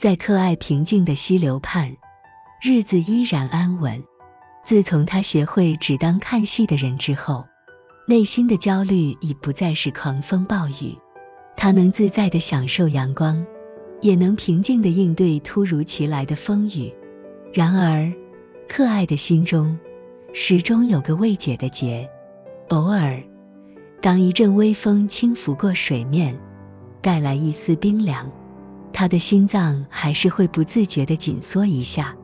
在克爱平静的溪流畔，日子依然安稳。自从他学会只当看戏的人之后，内心的焦虑已不再是狂风暴雨，他能自在地享受阳光，也能平静地应对突如其来的风雨。然而，克爱的心中始终有个未解的结，偶尔，当一阵微风轻拂过水面，带来一丝冰凉，他的心脏还是会不自觉地紧缩一下。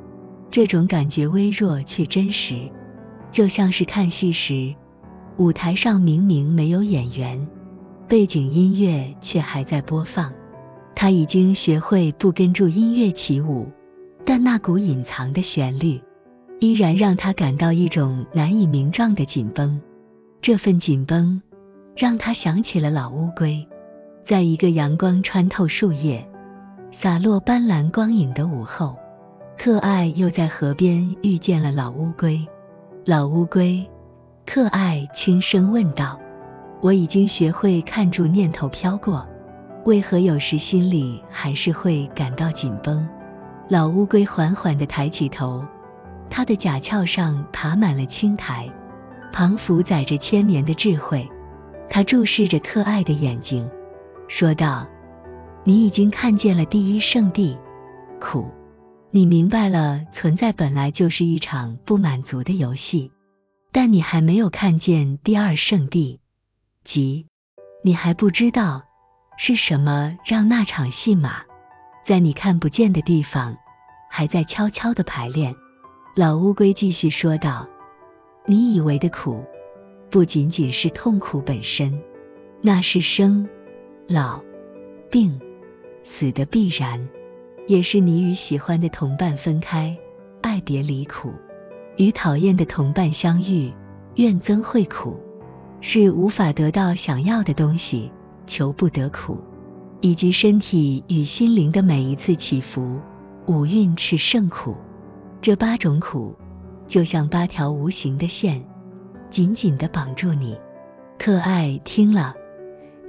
这种感觉微弱却真实，就像是看戏时，舞台上明明没有演员，背景音乐却还在播放。他已经学会不跟住音乐起舞，但那股隐藏的旋律依然让他感到一种难以名状的紧绷。这份紧绷让他想起了老乌龟。在一个阳光穿透树叶，洒落斑斓光影的午后，克爱又在河边遇见了老乌龟。老乌龟，克爱轻声问道，我已经学会看住念头飘过，为何有时心里还是会感到紧绷？老乌龟缓缓地抬起头，它的甲壳上爬满了青苔，仿佛载着千年的智慧。它注视着克爱的眼睛，说道，你已经看见了第一圣地，苦。你明白了存在本来就是一场不满足的游戏，但你还没有看见第二圣地，即你还不知道是什么让那场戏码在你看不见的地方还在悄悄地排练。老乌龟继续说道，你以为的苦不仅仅是痛苦本身，那是生、老、病、死的必然，也是你与喜欢的同伴分开，爱别离苦，与讨厌的同伴相遇，怨憎会苦，是无法得到想要的东西，求不得苦，以及身体与心灵的每一次起伏，五蕴炽盛苦。这8种苦就像8条无形的线，紧紧地绑住你。克爱听了，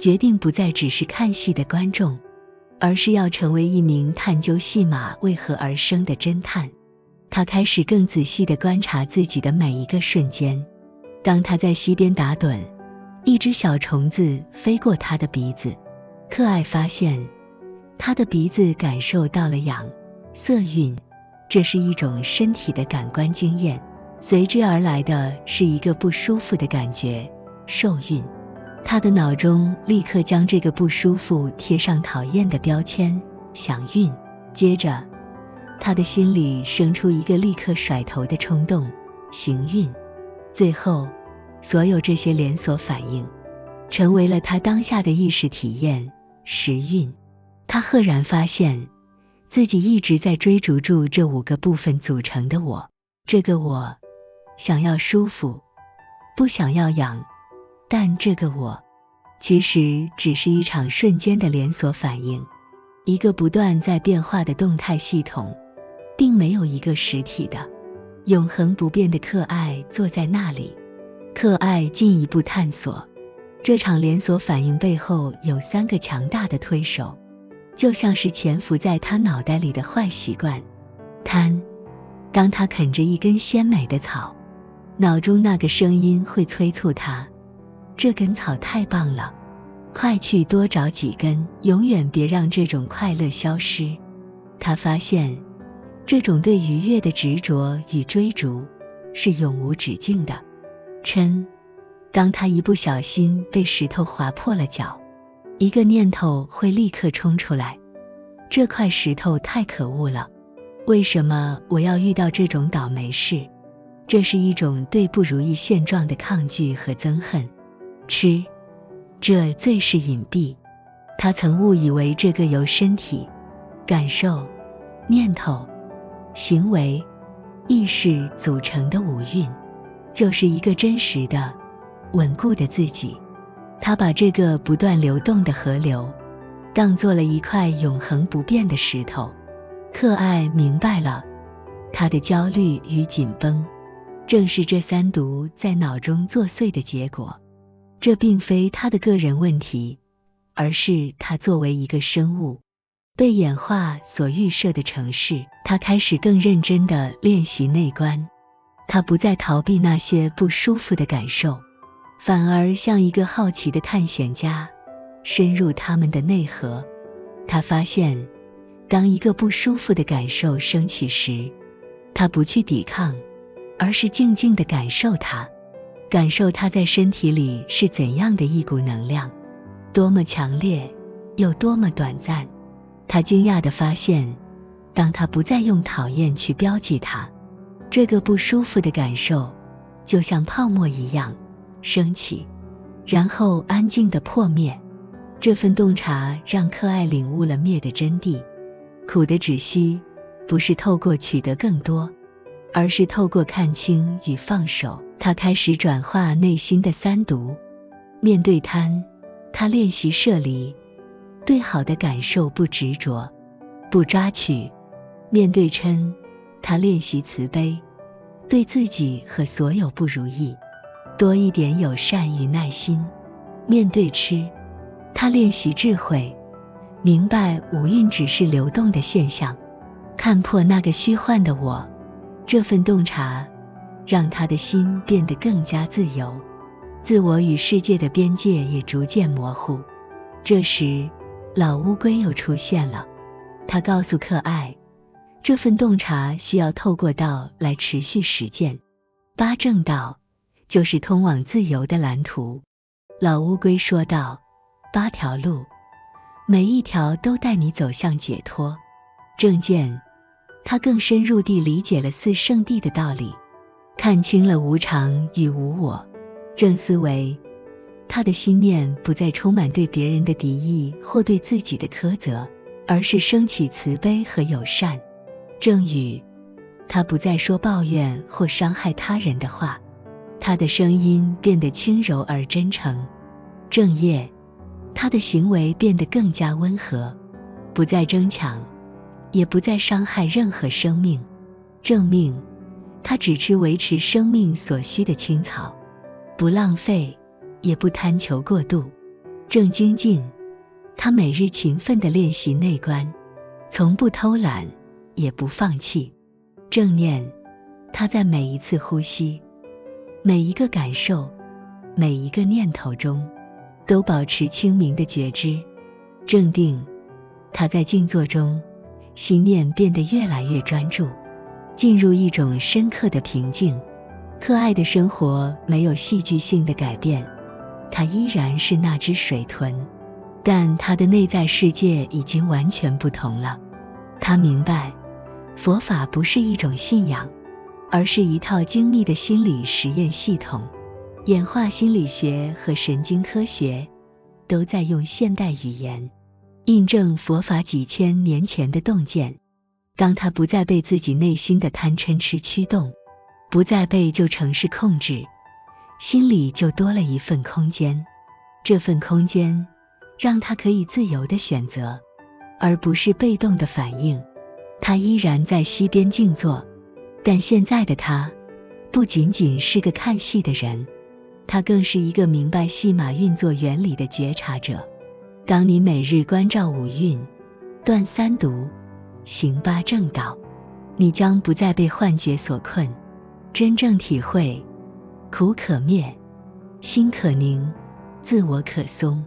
决定不再只是看戏的观众，而是要成为一名探究戏码为何而生的侦探。他开始更仔细地观察自己的每一个瞬间。当他在溪边打盹，一只小虫子飞过他的鼻子，克爱发现他的鼻子感受到了痒、色韵，这是一种身体的感官经验，随之而来的是一个不舒服的感觉，受韵。他的脑中立刻将这个不舒服贴上讨厌的标签，想韵。接着，他的心里生出一个立刻甩头的冲动，行韵。最后，所有这些连锁反应成为了他当下的意识体验，时韵。他赫然发现自己一直在追逐住这5个部分组成的我。这个我想要舒服，不想要痒，但这个我其实只是一场瞬间的连锁反应，一个不断在变化的动态系统，并没有一个实体的永恒不变的克爱坐在那里。克爱进一步探索，这场连锁反应背后有3个强大的推手，就像是潜伏在他脑袋里的坏习惯。贪，当他啃着一根鲜美的草，脑中那个声音会催促他，这根草太棒了，快去多找几根，永远别让这种快乐消失。他发现这种对愉悦的执着与追逐是永无止境的。嗔，当他一不小心被石头划破了脚，一个念头会立刻冲出来，这块石头太可恶了，为什么我要遇到这种倒霉事？这是一种对不如意现状的抗拒和憎恨。吃，这最是隐蔽，他曾误以为这个由身体、感受、念头、行为、意识组成的五蕴，就是一个真实的、稳固的自己。他把这个不断流动的河流当作了一块永恒不变的石头。克爱明白了，他的焦虑与紧绷正是这3毒在脑中作祟的结果。这并非他的个人问题，而是他作为一个生物被演化所预设的程式，他开始更认真地练习内观。他不再逃避那些不舒服的感受，反而像一个好奇的探险家，深入他们的内核。他发现，当一个不舒服的感受升起时，他不去抵抗，而是静静地感受它，感受它在身体里是怎样的一股能量，多么强烈，又多么短暂。他惊讶地发现，当他不再用讨厌去标记它，这个不舒服的感受就像泡沫一样升起，然后安静地破灭。这份洞察让克艾领悟了灭的真谛。苦的止息不是透过取得更多，而是透过看清与放手。他开始转化内心的三毒。面对贪，他练习摄离，对好的感受不执着，不抓取；面对嗔，他练习慈悲，对自己和所有不如意多一点友善与耐心；面对痴，他练习智慧，明白五蕴只是流动的现象，看破那个虚幻的我。这份洞察让他的心变得更加自由，自我与世界的边界也逐渐模糊。这时，老乌龟又出现了。他告诉克艾，这份洞察需要透过道来持续实践。八正道就是通往自由的蓝图。老乌龟说道，8条路，每一条都带你走向解脱。正见，他更深入地理解了四圣谛的道理，看清了无常与无我。正思维，他的心念不再充满对别人的敌意或对自己的苛责，而是升起慈悲和友善。正语，他不再说抱怨或伤害他人的话，他的声音变得轻柔而真诚。正业，他的行为变得更加温和，不再争抢，也不再伤害任何生命。正命，他只吃维持生命所需的青草，不浪费，也不贪求过度。正精进，他每日勤奋地练习内观，从不偷懒，也不放弃。正念，他在每一次呼吸，每一个感受，每一个念头中，都保持清明的觉知。正定，他在静坐中，心念变得越来越专注，进入一种深刻的平静。克艾的生活没有戏剧性的改变，他依然是那只水豚，但他的内在世界已经完全不同了。他明白，佛法不是一种信仰，而是一套精密的心理实验系统。演化心理学和神经科学都在用现代语言印证佛法几千年前的洞见。当他不再被自己内心的贪嗔痴驱动，不再被旧程式控制，心里就多了一份空间。这份空间让他可以自由地选择，而不是被动的反应。他依然在溪边静坐，但现在的他不仅仅是个看戏的人，他更是一个明白戏码运作原理的觉察者。当你每日关照五蕴，断三毒，行8正道，你将不再被幻觉所困，真正体会苦可灭，心可宁，自我可松。